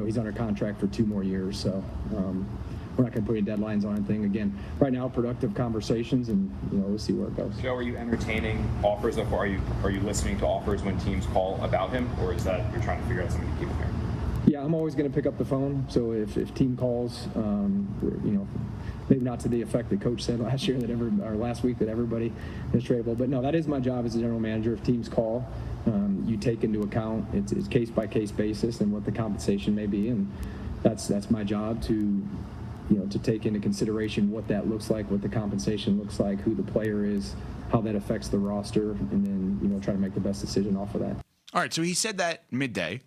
he's under contract for 2 more years. So we're not going to put any deadlines on anything. Again, right now, productive conversations, and we'll see where it goes. Joe, are you entertaining offers? Are you listening to offers when teams call about him, or is that you're trying to figure out something to keep him here? Yeah, I'm always going to pick up the phone. So if team calls, maybe not to the effect that Coach said last week that everybody is tradable. But no, that is my job as a general manager. If teams call, you take into account it's case by case basis and what the compensation may be, and that's my job to take into consideration what that looks like, what the compensation looks like, who the player is, how that affects the roster, and then try to make the best decision off of that. All right, so he said that midday,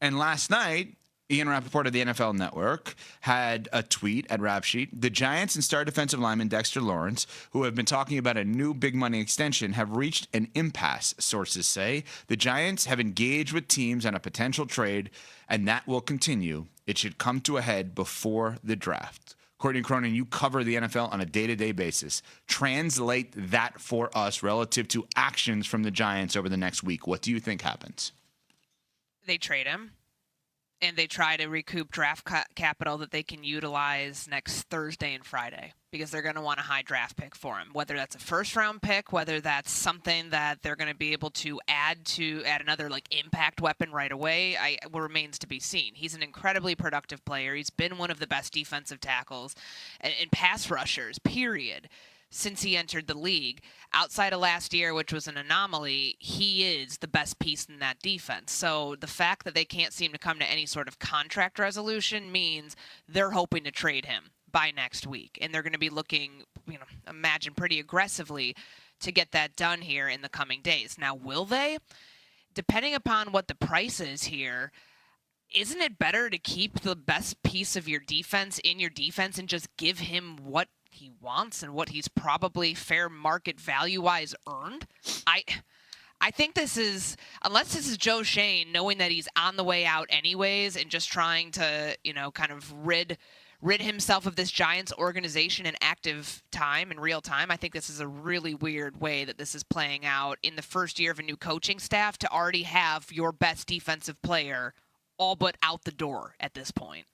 and last night, Ian Rappaport of the NFL Network had a tweet at Rap Sheet. The Giants and star defensive lineman Dexter Lawrence, who have been talking about a new big money extension, have reached an impasse, sources say. The Giants have engaged with teams on a potential trade, and that will continue. It should come to a head before the draft. Courtney Cronin, you cover the NFL on a day-to-day basis. Translate that for us relative to actions from the Giants over the next week. What do you think happens? They trade him, and they try to recoup draft capital that they can utilize next Thursday and Friday, because they're going to want a high draft pick for him, whether that's a first-round pick, whether that's something that they're going to be able to add another impact weapon right away. Remains to be seen. He's an incredibly productive player. He's been one of the best defensive tackles and pass rushers, period, since he entered the league. Outside of last year, which was an anomaly, he is the best piece in that defense. So the fact that they can't seem to come to any sort of contract resolution means they're hoping to trade him by next week. And they're going to be looking, imagine pretty aggressively to get that done here in the coming days. Now, will they? Depending upon what the price is here, isn't it better to keep the best piece of your defense in your defense and just give him what he wants and what he's probably fair market value-wise earned? I think this is, unless this is Joe Schoen knowing that he's on the way out anyways and just trying to, kind of rid himself of this Giants organization in active time, in real time. I think this is a really weird way that this is playing out in the first year of a new coaching staff to already have your best defensive player all but out the door at this point.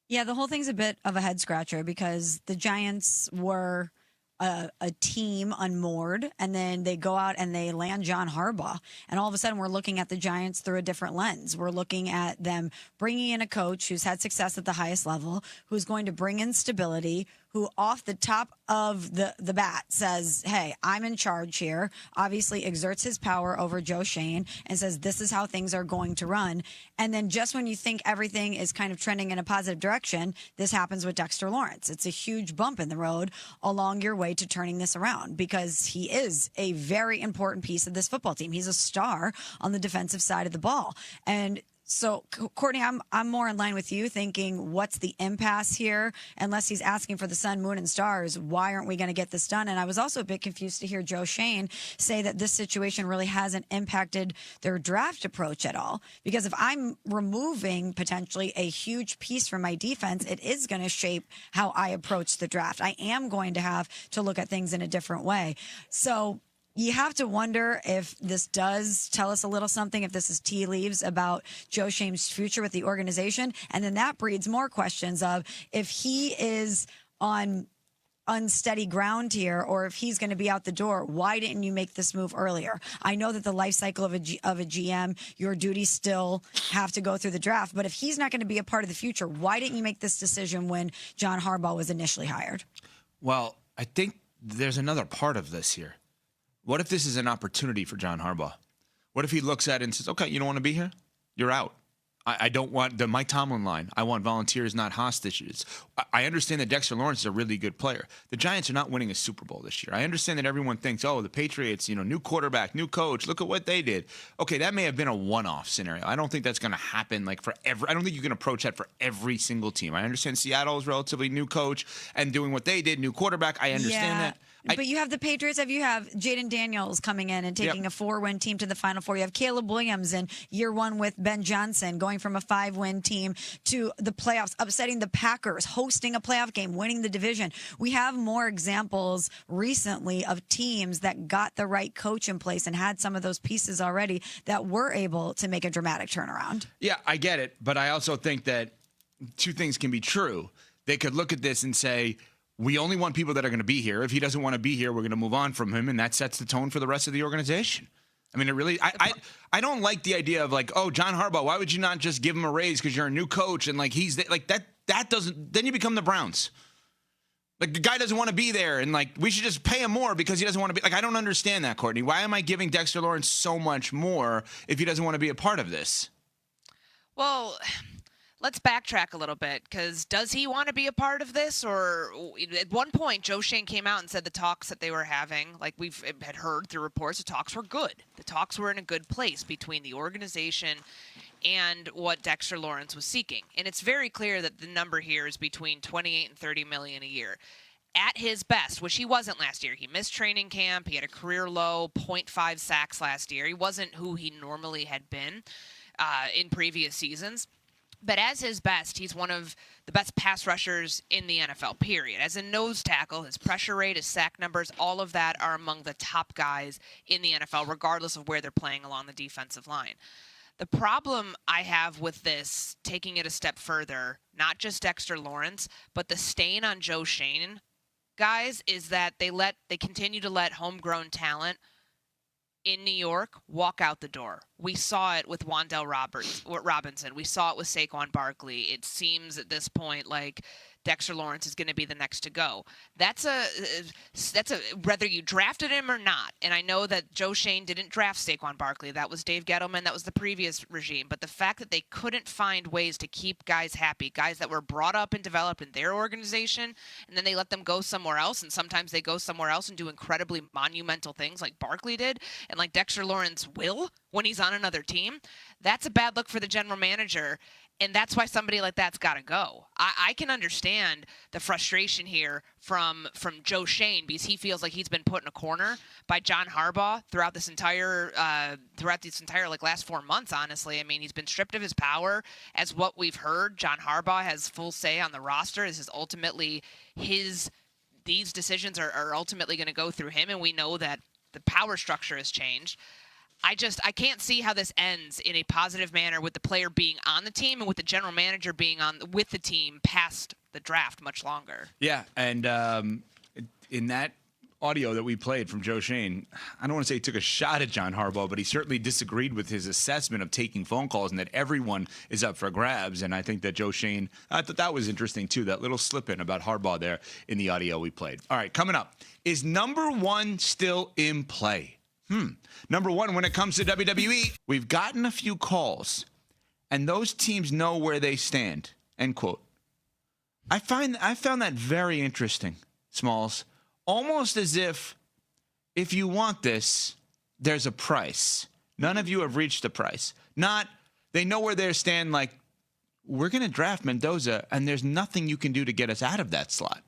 Yeah, the whole thing's a bit of a head scratcher because the Giants were a team unmoored, and then they go out and they land John Harbaugh. And all of a sudden, we're looking at the Giants through a different lens. We're looking at them bringing in a coach who's had success at the highest level, who's going to bring in stability, who off the top of the bat says, hey, I'm in charge here, obviously exerts his power over Joe Schoen and says this is how things are going to run. And then just when you think everything is kind of trending in a positive direction, this happens with Dexter Lawrence. It's a huge bump in the road along your way to turning this around because he is a very important piece of this football team. He's a star on the defensive side of the ball. And so, Courtney, I'm more in line with you thinking, what's the impasse here? Unless he's asking for the sun, moon, and stars, why aren't we going to get this done? And I was also a bit confused to hear Joe Schoen say that this situation really hasn't impacted their draft approach at all. Because if I'm removing potentially a huge piece from my defense, it is going to shape how I approach the draft. I am going to have to look at things in a different way. So you have to wonder if this does tell us a little something, if this is tea leaves about Joe Schoen's future with the organization. And then that breeds more questions of if he is on unsteady ground here or if he's going to be out the door, why didn't you make this move earlier? I know that the life cycle of a GM, your duties still have to go through the draft. But if he's not going to be a part of the future, why didn't you make this decision when John Harbaugh was initially hired? Well, I think there's another part of this here. What if this is an opportunity for John Harbaugh? What if he looks at it and says, okay, you don't want to be here? You're out. I don't want the Mike Tomlin line. I want volunteers, not hostages. I understand that Dexter Lawrence is a really good player. The Giants are not winning a Super Bowl this year. I understand that everyone thinks, oh, the Patriots, new quarterback, new coach, look at what they did. Okay, that may have been a one-off scenario. I don't think that's going to happen I don't think you can approach that for every single team. I understand Seattle is relatively new coach and doing what they did, new quarterback. I understand that. But you have the Patriots. You have Jaden Daniels coming in and taking a 4-win team to the Final Four. You have Caleb Williams in year one with Ben Johnson going going from a 5-win team to the playoffs, upsetting the Packers, hosting a playoff game, winning the division. We have more examples recently of teams that got the right coach in place and had some of those pieces already that were able to make a dramatic turnaround. Yeah, I get it. But I also think that two things can be true. They could look at this and say, we only want people that are going to be here. If he doesn't want to be here, we're going to move on from him, and that sets the tone for the rest of the organization. I mean, it really. I don't like the idea of like, oh, John Harbaugh. Why would you not just give him a raise because you're a new coach and like he's like that? That doesn't. Then you become the Browns. Like the guy doesn't want to be there, and like we should just pay him more because he doesn't want to be. Like I don't understand that, Courtney. Why am I giving Dexter Lawrence so much more if he doesn't want to be a part of this? Well, let's backtrack a little bit, because does he want to be a part of this? Or at one point, Joe Schoen came out and said the talks that they were having, like we've had heard through reports, the talks were good. The talks were in a good place between the organization and what Dexter Lawrence was seeking. And it's very clear that the number here is between $28 and $30 million a year. At his best, which he wasn't last year. He missed training camp. He had a career low 0.5 sacks last year. He wasn't who he normally had been in previous seasons. But as his best, he's one of the best pass rushers in the NFL, period. As a nose tackle, his pressure rate, his sack numbers, all of that are among the top guys in the NFL, regardless of where they're playing along the defensive line. The problem I have with this, taking it a step further, not just Dexter Lawrence, but the stain on Joe Schoen, guys, is that they continue to let homegrown talent in New York walk out the door. We saw it with Wan'Dale Robinson. We saw it with Saquon Barkley. It seems at this point like Dexter Lawrence is going to be the next to go. That's a whether you drafted him or not. And I know that Joe Schoen didn't draft Saquon Barkley. That was Dave Gettleman. That was the previous regime. But the fact that they couldn't find ways to keep guys happy, guys that were brought up and developed in their organization, and then they let them go somewhere else. And sometimes they go somewhere else and do incredibly monumental things like Barkley did and like Dexter Lawrence will when he's on another team. That's a bad look for the general manager. And that's why somebody like that's got to go. I can understand the frustration here from Joe Schoen, because he feels like he's been put in a corner by John Harbaugh throughout this entire like last 4 months. Honestly, I mean, he's been stripped of his power. As what we've heard, John Harbaugh has full say on the roster. This is ultimately these decisions are ultimately going to go through him, and we know that the power structure has changed. I can't see how this ends in a positive manner with the player being on the team and with the general manager being with the team past the draft much longer. Yeah, and in that audio that we played from Joe Schoen, I don't want to say he took a shot at John Harbaugh, but he certainly disagreed with his assessment of taking phone calls and that everyone is up for grabs. And I think that Joe Schoen, I thought that was interesting too, that little slip-in about Harbaugh there in the audio we played. All right, coming up, is number one still in play? Number one, when it comes to WWE, we've gotten a few calls, and those teams know where they stand, end quote. I found that very interesting, Smalls. Almost as if you want this, there's a price. None of you have reached the price. Not, they know where they stand, like, we're going to draft Mendoza, and there's nothing you can do to get us out of that slot.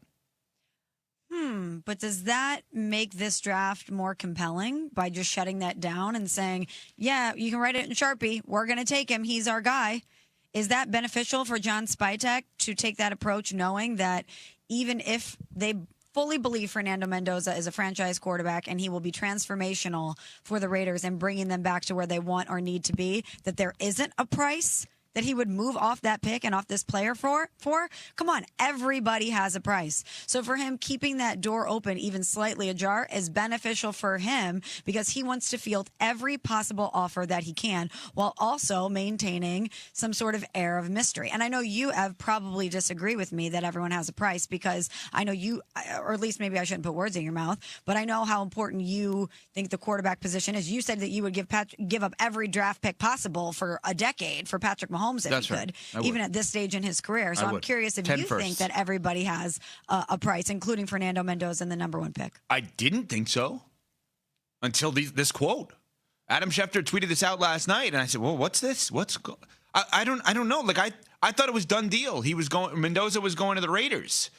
But does that make this draft more compelling by just shutting that down and saying, yeah, you can write it in Sharpie. We're going to take him. He's our guy. Is that beneficial for John Spytek to take that approach, knowing that even if they fully believe Fernando Mendoza is a franchise quarterback and he will be transformational for the Raiders and bringing them back to where they want or need to be, that there isn't a price that he would move off that pick and off this player for? Come on, everybody has a price. So for him, keeping that door open even slightly ajar is beneficial for him because he wants to field every possible offer that he can while also maintaining some sort of air of mystery. And I know you have probably disagree with me that everyone has a price because I know you, or at least maybe I shouldn't put words in your mouth, but I know how important you think the quarterback position is. You said that you would give up every draft pick possible for a decade for Patrick Mahomes if That's he right. could, even at this stage in his career. So I'm curious if you think that everybody has a price, including Fernando Mendoza and the number one pick. I didn't think so until this quote. Adam Schefter tweeted this out last night, and I said, "Well, what's this? I don't know. Like I thought it was done deal. Mendoza was going to the Raiders.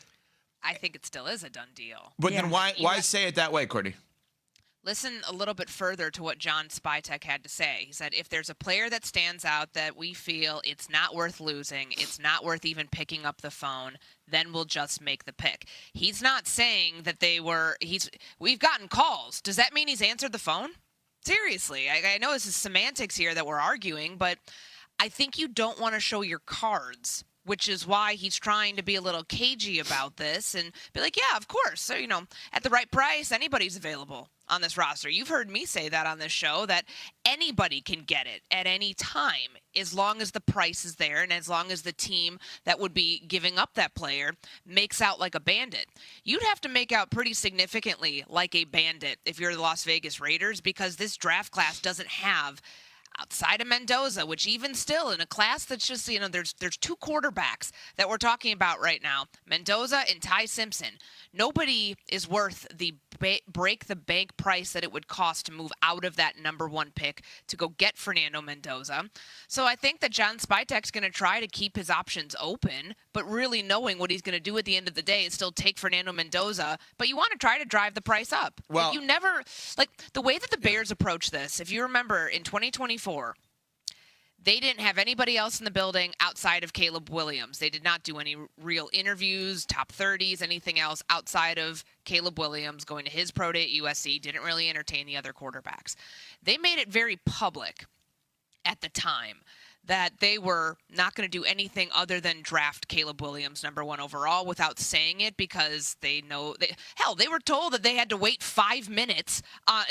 I think it still is a done deal. But then why say it that way, Courtney? Listen a little bit further to what John Spytek had to say. He said, if there's a player that stands out that we feel it's not worth losing, it's not worth even picking up the phone, then we'll just make the pick. He's not saying that we've gotten calls. Does that mean he's answered the phone? Seriously, I know this is semantics here that we're arguing, but I think you don't want to show your cards, which is why he's trying to be a little cagey about this and be like, yeah, of course. So, at the right price, anybody's available on this roster. You've heard me say that on this show, that anybody can get it at any time as long as the price is there and as long as the team that would be giving up that player makes out like a bandit. You'd have to make out pretty significantly like a bandit if you're the Las Vegas Raiders, because this draft class doesn't have, outside of Mendoza, which even still in a class that's just, there's two quarterbacks that we're talking about right now, Mendoza and Ty Simpson. Nobody is worth the break the bank price that it would cost to move out of that number 1 pick to go get Fernando Mendoza. So I think that John Spytek's going to try to keep his options open, but really knowing what he's going to do at the end of the day is still take Fernando Mendoza, but you want to try to drive the price up. Well, you never, the way that the Bears approach this, if you remember in 2024, they didn't have anybody else in the building outside of Caleb Williams. They did not do any real interviews, top 30s, anything else outside of Caleb Williams going to his pro day at USC. Didn't really entertain the other quarterbacks. They made it very public at the time that they were not going to do anything other than draft Caleb Williams number 1 overall without saying it, because they know they were told that they had to wait 5 minutes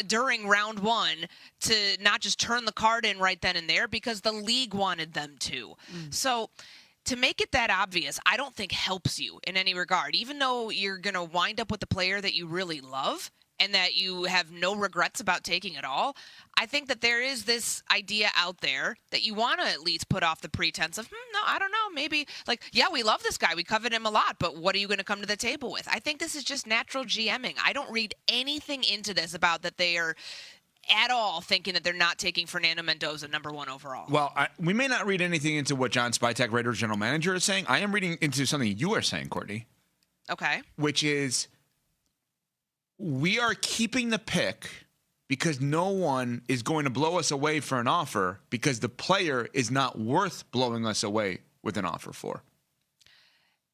during round 1 to not just turn the card in right then and there because the league wanted them to. So to make it that obvious, I don't think helps you in any regard, even though you're going to wind up with the player that you really love and that you have no regrets about taking it all. I think that there is this idea out there that you want to at least put off the pretense of, no, I don't know, maybe, yeah, we love this guy, we covet him a lot, but what are you going to come to the table with? I think this is just natural GMing. I don't read anything into this about that they are at all thinking that they're not taking Fernando Mendoza number 1 overall. Well, we may not read anything into what John Spytek, Raiders general manager, is saying. I am reading into something you are saying, Courtney. Okay. Which is, we are keeping the pick because no one is going to blow us away for an offer because the player is not worth blowing us away with an offer for.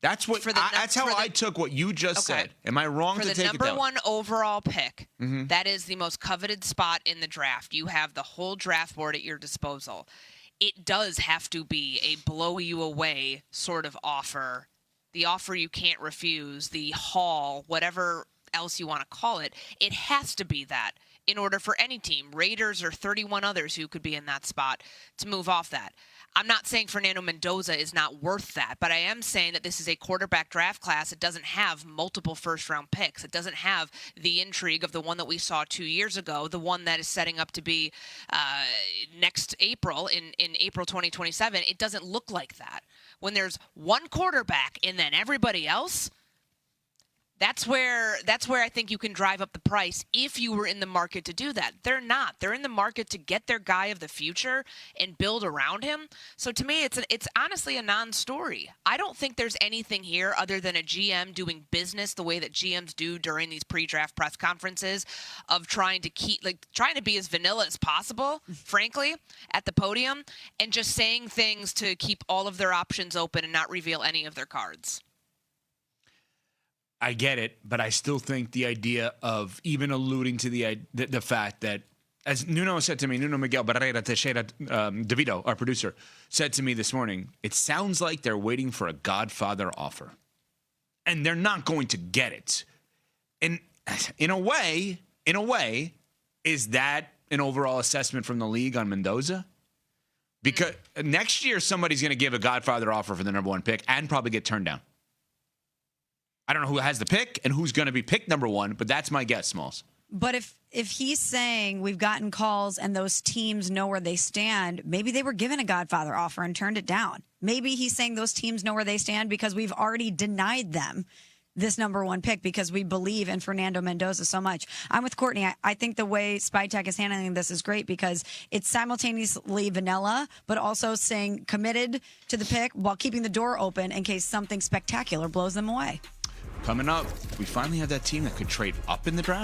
That's what. That's how I took what you just said. Am I wrong to take it down? For the number 1 overall pick, that is the most coveted spot in the draft. You have the whole draft board at your disposal. It does have to be a blow you away sort of offer, the offer you can't refuse, the haul, whatever else you want to call it. It has to be that in order for any team, Raiders or 31 others who could be in that spot, to move off that. I'm not saying Fernando Mendoza is not worth that, but I am saying that this is a quarterback draft class. It doesn't have multiple first-round picks. It doesn't have the intrigue of the one that we saw 2 years ago, the one that is setting up to be next April, in April 2027. It doesn't look like that. When there's one quarterback and then everybody else, that's where I think you can drive up the price if you were in the market to do that. They're not. They're in the market to get their guy of the future and build around him. So to me, it's honestly a non-story. I don't think there's anything here other than a GM doing business the way that GMs do during these pre-draft press conferences, of trying to be as vanilla as possible, frankly, at the podium, and just saying things to keep all of their options open and not reveal any of their cards. I get it, but I still think the idea of even alluding to the fact that, as Nuno said to me, Nuno Miguel Barrera Teixeira DeVito, our producer, said to me this morning, it sounds like they're waiting for a Godfather offer. And they're not going to get it. And in a way, is that an overall assessment from the league on Mendoza? Because next year, somebody's going to give a Godfather offer for the number 1 pick and probably get turned down. I don't know who has the pick and who's going to be picked number 1, but that's my guess, Smalls. But if he's saying we've gotten calls and those teams know where they stand, maybe they were given a Godfather offer and turned it down. Maybe he's saying those teams know where they stand because we've already denied them this number 1 pick because we believe in Fernando Mendoza so much. I'm with Courtney. I think the way Spytek is handling this is great because it's simultaneously vanilla, but also staying committed to the pick while keeping the door open in case something spectacular blows them away. Coming up, we finally have that team that could trade up in the draft.